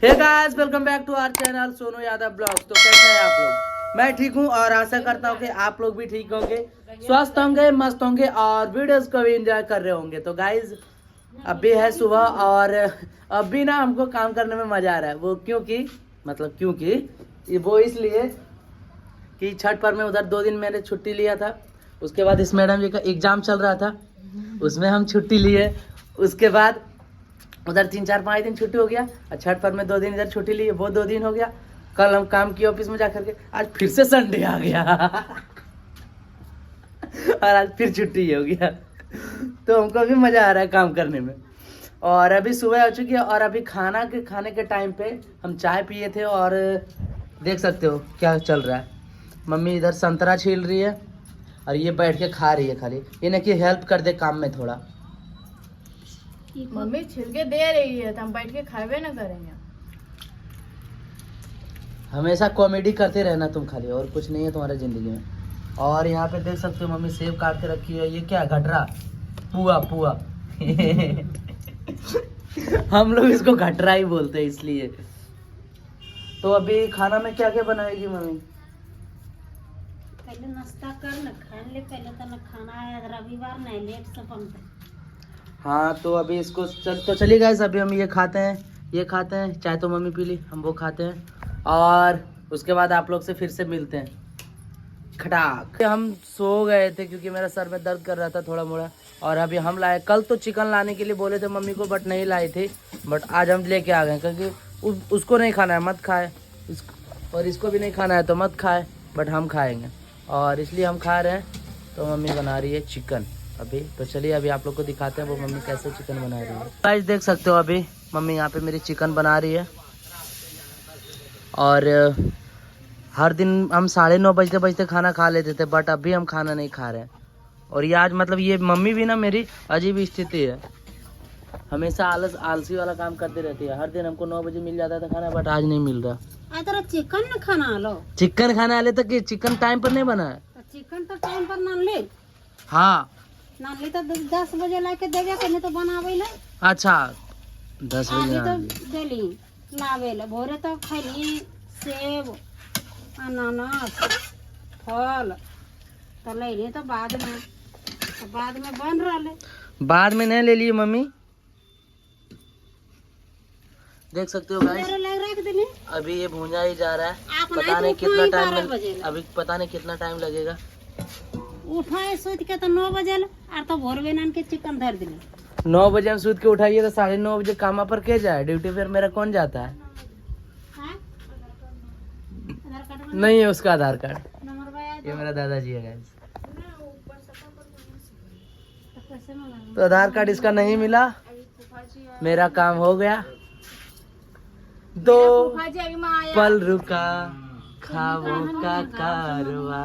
Hey guys, welcome back to our channel Sonu Yadav vlogs. तो कैसे हैं आप लोग? मैं ठीक हूं और आशा करता हूं कि आप लोग भी ठीक होंगे, स्वस्थ होंगे, मस्त होंगे और वीडियोस को भी एंजॉय कर रहे होंगे। तो गाइस, अभी है सुबह और अभी ना हमको काम करने में मजा आ रहा है। वो क्योंकि वो इसलिए कि छठ पर में उधर 2 दिन मैंने छुट्टी लिया था। उसके बाद इस मैडम जी का एग्जाम चल रहा था, उसमें हम छुट्टी लिए। उसके बाद उधर 3-4-5 दिन छुट्टी हो गया और छठ पर में 2 दिन इधर छुट्टी ली, वो 2 दिन हो गया। कल हम काम किए ऑफिस में जाकर के, आज फिर से संडे आ गया और आज फिर छुट्टी हो गया। तो हमको भी मजा आ रहा है काम करने में। और अभी सुबह हो चुकी है और अभी खाने के टाइम पे हम चाय पिए थे और देख सकते हो क्या चल रहा है। मम्मी इधर संतरा छील रही है और ये बैठ के खा रही है खाली। ये ना कि हेल्प कर दे काम में थोड़ा। मम्मी छिलके दे रही है तो हम बैठ के खावे ना करेंगे। हमेशा कॉमेडी करते रहना तुम खाली, और कुछ नहीं है तुम्हारे जिंदगी में। और यहाँ पे देख सकते हो मम्मी सेब काट के रखी है। ये क्या घटरा पुआ हम लोग इसको घटरा ही बोलते हैं इसलिए। तो अभी खाना में क्या क्या बनाएगी मम्मी? पहले नाश्ता कर न खाने ले, पहले तो न खाना है, रविवार नहीं लेट से बनता। हाँ तो अभी इसको चलिए गाइस, अभी हम ये खाते हैं। चाय तो मम्मी पी ली, हम वो खाते हैं और उसके बाद आप लोग से फिर से मिलते हैं। खटाक हम सो गए थे क्योंकि मेरा सर में दर्द कर रहा था थोड़ा मोड़ा। और अभी हम लाए, कल तो चिकन लाने के लिए बोले थे मम्मी को बट नहीं लाई थी। बट आज हम लेके आ गए क्योंकि उसको नहीं खाना है मत खाए, और इसको भी नहीं खाना है तो मत खाए, बट हम खाएंगे और इसलिए हम खा रहे हैं। तो मम्मी बना रही है चिकन अभी। तो चलिए अभी आप लोग को दिखाते हैं वो मम्मी कैसे चिकन बना रही है। गाइस देख सकते हो अभी मम्मी यहाँ पे मेरी चिकन बना रही है। और हर दिन हम 9:30 बजते खाना खा लेते थे, बट अभी हम खाना नहीं खा रहे हैं। और ये आज मतलब ये मम्मी भी ना मेरी अजीब स्थिति है, हमेशा आलसी वाला काम करती रहती है। हर दिन हमको 9 बजे मिल जाता था खाना, बट आज नहीं मिल रहा। तेरा चिकन न खाना लो, चिकन खाने वाले तक चिकन टाइम पर नहीं बना है। चिकन तो टाइम पर नान ले, हाँ नान ले तो 10 बजे लाके देवे के, नहीं तो बनावे ले। अच्छा 10 बजे तो देली लावे ले, भोरे तो खैली सेब अनानास फल तो ले ली, तो बाद में बन रहा है। बाद में नहीं ले लिए मम्मी। देख सकते हो गाइस, रख देली। अभी ये भूंजा ही जा रहा है। आप पता नहीं नहीं तो कितना उठा ही टाइम 12 बजे। अभी पता नहीं कितना टाइम लगेगा। उठाए सोच के तो 9 बजे और तो भोर में नान के चिकन धर दिली। 9 बजे हम सूत के उठाइए तो 9:30 बजे काम पर के जाए ड्यूटी पर। मेरा कौन जाता है? हाँ? आधार कार्ड नहीं है उसका आधार कार्ड। नंबर भाई ये मेरा दादाजी है गाइस। तो कैसे मंगाना? तो आधार कार्ड इसका नहीं मिला, मेरा काम हो गया। 2 पल रुका खाबों का कारवा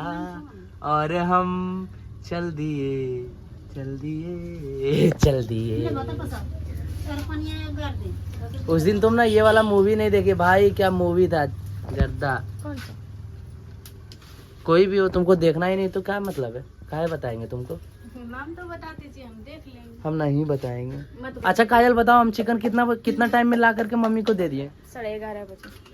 और हम चल दिए। उस दिन तुम ना ये वाला मूवी नहीं देखे भाई, क्या मूवी था गर्दा। कोई भी हो तुमको देखना ही नहीं तो क्या मतलब है? काहे बताएंगे तुमको? नाम तो बता दीजिए, हम देख लेंगे। हम नहीं बताएंगे। मत अच्छा काजल बताओ, हम चिकन कितना टाइम में ला करके मम्मी को दे दिए? 11:30 बजे।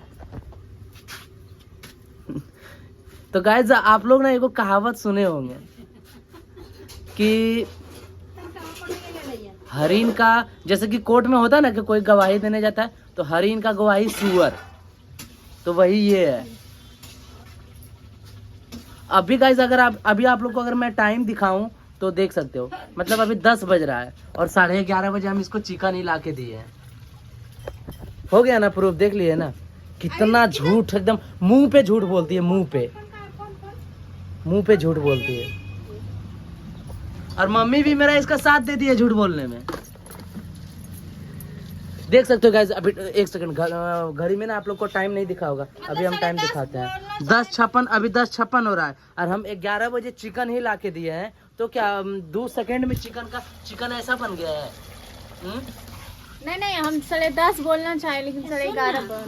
तो गाइस आप लोग ना एगो कहावत सुने होंगे कि हरिन का, जैसे कि कोर्ट में होता है ना कि कोई गवाही देने जाता है तो हरिन का गवाही सुअर, तो वही ये है। अभी गाइस अगर आप लोग को अगर मैं टाइम दिखाऊं तो देख सकते हो, मतलब अभी 10 बज रहा है और 11:30 बजे हम इसको चिकन ही ला के दिए हैं। हो गया ना प्रूफ, देख लिए ना कितना झूठ, एकदम मुंह पे झूठ बोलती है, मुंह पे झूठ बोलती है। और मम्मी भी मेरा इसका साथ देती है झूठ बोलने में। देख सकते हो गाइस, अभी 1 सेकंड घड़ी में ना आप लोग को टाइम नहीं दिखा होगा, अभी हम टाइम दिखाते हैं। 10:56 अभी 10:56 हो रहा है और हम 11 बजे चिकन ही ला के दिए हैं। तो क्या 2 सेकंड में चिकन ऐसा बन गया है? नहीं हम 10:30 बोलना चाहे, लेकिन 11:30 बोल।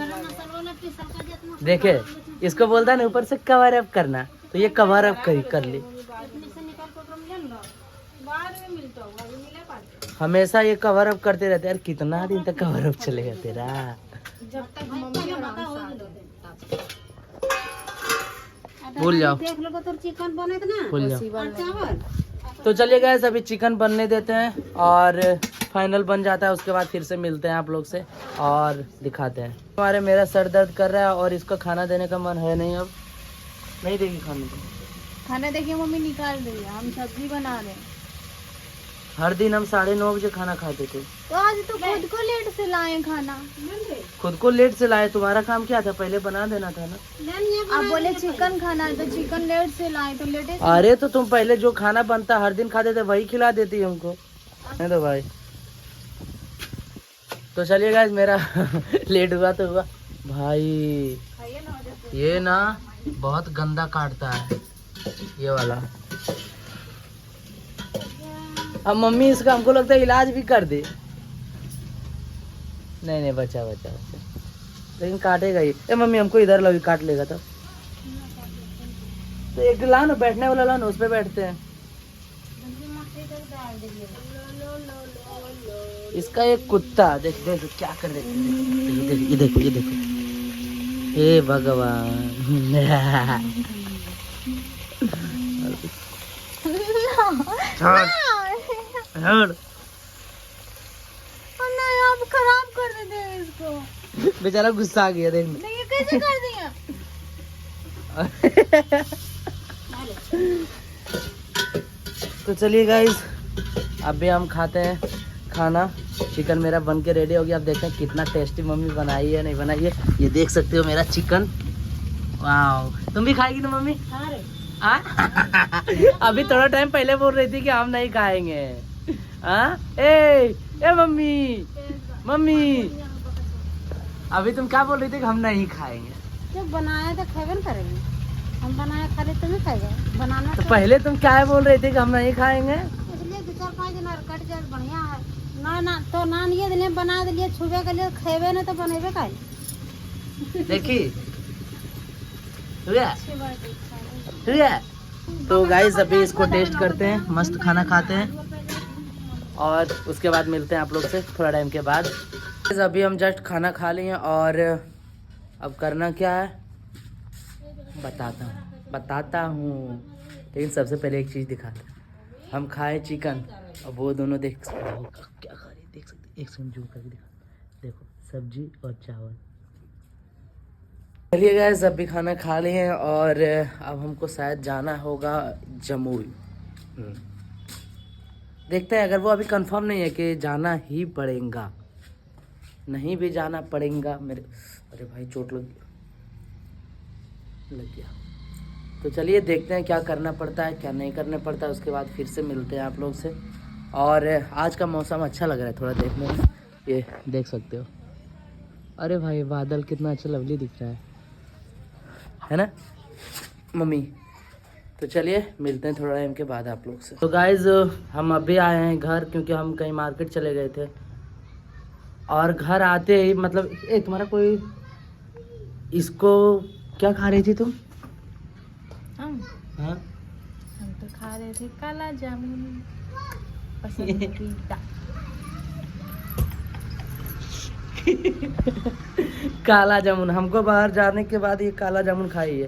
देखे इसको बोलता है ना ऊपर से कवर अप करना, तो ये कवर अप कर ली। हमेशा ये कवर अप करते रहते हैं यार। कितना दिन तक कवर अप चलेगा तेरा? जब तक मम्मी और हम साथ हैं। भूल जाओ। देख लो तो चिकन बने ना भूल जाओ। और चावल। तो चलिए गाइस अभी चिकन बनने देते हैं और फाइनल बन जाता है, उसके बाद फिर से मिलते हैं आप लोग से और दिखाते हैं। हमारे मेरा सर दर्द कर रहा है और इसको खाना देने का मन है नहीं, अब नहीं देगी खाने को। खाना देखिए मम्मी निकाल रही है, हम सब्जी बना रहे हैं। हर दिन हम 9:30 बजे खाना खाते थे, तो आज तो खुद को लेट से लाए खाना। खुद को लेट से लाए। तुम्हारा काम क्या था, पहले बना देना था ना। आप बोले चिकन खाना है तो चिकन लेट से लाए तो लेटे। अरे तो तुम पहले जो खाना बनता हर दिन खाते थे वही खिला देती हमको, है तो भाई। तो चलिए गाइस मेरा लेट हुआ तो हुआ भाई। ये ना बहुत गंदा काटता है ये वाला। अब मम्मी इसका हमको लगता है इलाज भी कर दे। नहीं नहीं बचा बचा बचा, लेकिन काटेगा ही। ए मम्मी हमको इधर लगी काट लेगा तो एक ला ना, बैठने वाला ला ना, उस पे बैठते हैं। इसका एक कुत्ता देख देख क्या कर रहे, ये देखो ये देखो, हे भगवान। नहीं आप खराब कर देते हैं इसको। बेचारा गुस्सा आ गया देख। नहीं ये कैसे कर दिया। तो चलिए गाइस अभी हम खाते हैं खाना। चिकन मेरा बन के रेडी हो गया। अब देखते हैं कितना टेस्टी मम्मी बनाई है नहीं बनाई है। ये देख सकते हो मेरा चिकन। वाह, तुम भी खाएगी ना मम्मी? अभी थोड़ा टाइम पहले बोल रही थी कि हम नहीं खाएंगे। ए मम्मी मम्मी, अभी तुम क्या बोल रही थी कि हम नहीं खाएंगे? जब बनाया तो खाएगा ना करेंगे। हम बनाया खा ले तो नहीं खाएगा बनाना। तो पहले तुम क्या बोल रही थी कि हम नहीं खाएंगे? इसलिए 2-4-5 दिन और कट जाए बढ़िया है ना। ना तो नान ये दिले बना दिलिए छुबे के लिए खेबे ना तो बनेबे का। देखी हुआ। तो गाइस अभी इसको टेस्ट करते हैं, मस्त खाना खाते हैं और उसके बाद मिलते हैं आप लोग से थोड़ा टाइम के बाद। Guys, अभी हम जस्ट खाना खा लिए और अब करना क्या है बताता हूँ। लेकिन सबसे पहले एक चीज़ दिखाते हैं। हम खाए चिकन और वो दोनों देख क्या खा रहे देख सकते। एक सेकंड जूम करके दिखा, देखो सब्जी और चावल। चलिए गाइस अभी खाना खा लिए हैं और अब हमको शायद जाना होगा जमुई। देखते हैं, अगर वो अभी कंफर्म नहीं है कि जाना ही पड़ेगा, नहीं भी जाना पड़ेगा मेरे। अरे भाई चोट लग गया। तो चलिए देखते हैं क्या करना पड़ता है क्या नहीं करना पड़ता है, उसके बाद फिर से मिलते हैं आप लोग से। और आज का मौसम अच्छा लग रहा है थोड़ा देखने में, ये देख सकते हो। अरे भाई बादल कितना अच्छा लवली दिख रहा है ना मम्मी? तो चलिए मिलते हैं थोड़ा टाइम के बाद आप लोग से। तो गाइज हम अभी आए हैं घर, क्योंकि हम कहीं मार्केट चले गए थे और घर आते ही मतलब तुम्हारा कोई इसको क्या खा रही थी तुम? हम तो खा रहे थे काला जामुन पसंदीदा। काला जामुन, हमको बाहर जाने के बाद ये काला जामुन खाई है।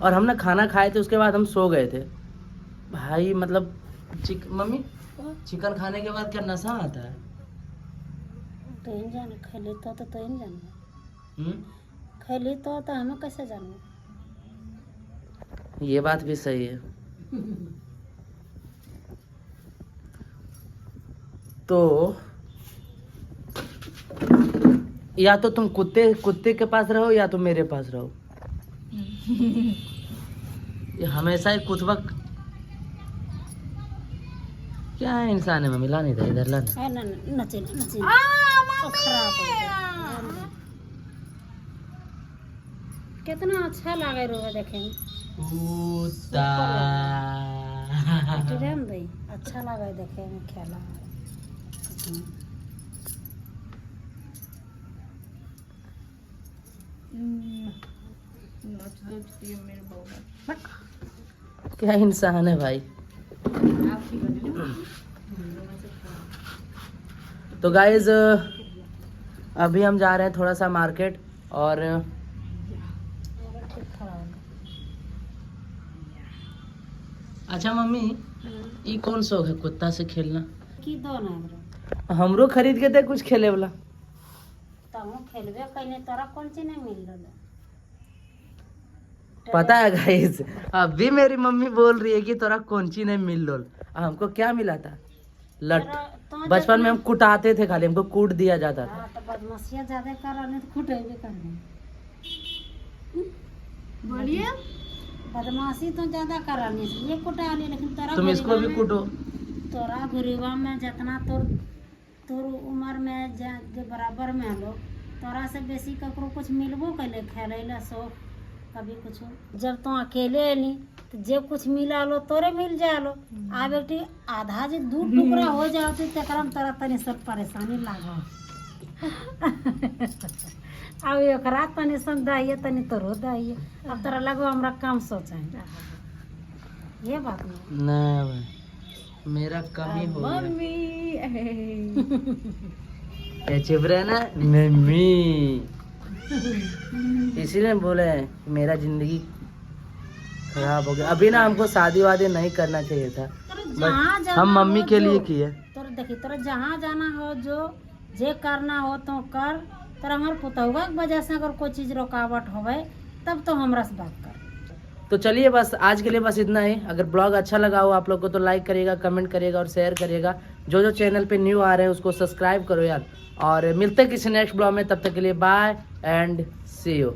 और हम ना खाना खाए थे, उसके बाद हम सो गए थे भाई। मतलब मम्मी चिकन खाने के बाद क्या नशा आता है? तो इन जाने खैली तो इन जाने खैली तो हमें कैसे जाने। ये बात भी सही है। तो या तो तुम कुत्ते के पास रहो या तो मेरे पास रहो। ये हमेशा ही कुछ वक्त क्या है इंसान है मम्मी। ला नहीं था इधर ला नचे कितना अच्छा लगे रोगा देखे में। अच्छा लगा देखे में खेला। क्या इंसान है भाई। तो गाइज अभी हम जा रहे हैं थोड़ा सा मार्केट और अच्छा मम्मी ये कौन शौक है कुत्ता से खेलना? की दो ना हमरो हमरो खरीद के दे कुछ खेले वाला। तहु खेलबे कइले तोरा कौन चीज नहीं मिल रहल? पता है गाइस, अभी मेरी मम्मी बोल रही है कि तोरा कौन चीज नहीं मिल रहा। हमको क्या मिला था? लट। बचपन में हम कुटाते थे, खाली हमको कूट दिया जाता था। हाँ, तो बदमाशियां ज्यादा कर रहे तो खुटेबे कर रहे। बोलिए। बदमाशी तो ज्यादा कर रहे ये कुटा ले, लेकिन तोरा तुम इसको भी कूटो। तोरा गुरीबा में जितना तोर उम्र में जे बराबर में लो, तोरा से बेसी ककरो कुछ मिलबो कैले खेले ला शौक कभी कुछ। जब तो अकेले अली तो जे कुछ मिला लो तोरे मिल जा लो। आ बेटी आधा जे दू टुकड़ा हो जाओ तो तकरा में तोरा तनी सब परेशानी लागो। अब एकरा तनी सन दाइए तनी तोरो दाइए। अब तोरा लगो हमरा काम सोचा ये बात नहीं ना भाई, मेरा कमी हो गया। मम्मी ये चुप रहे ना मम्मी, इसीलिए बोले कि मेरा जिंदगी खराब हो गया। अभी ना हमको शादी वादी नहीं करना चाहिए था, जहाँ बट हम मम्मी के लिए किए। तोर देखी तोरा जहाँ जाना हो जो जे करना हो तो कर। तोरा हमार पुतहुआ के वजह से अगर कोई चीज रुकावट होवे तब तो हमरा से बात कर। तो चलिए बस आज के लिए बस इतना ही। अगर ब्लॉग अच्छा लगा हो आप लोग को तो लाइक करिएगा, कमेंट करिएगा और शेयर करिएगा। जो चैनल पे न्यू आ रहे हैं उसको सब्सक्राइब करो यार। और मिलते हैं किसी नेक्स्ट ब्लॉग में, तब तक के लिए बाय एंड सी यू।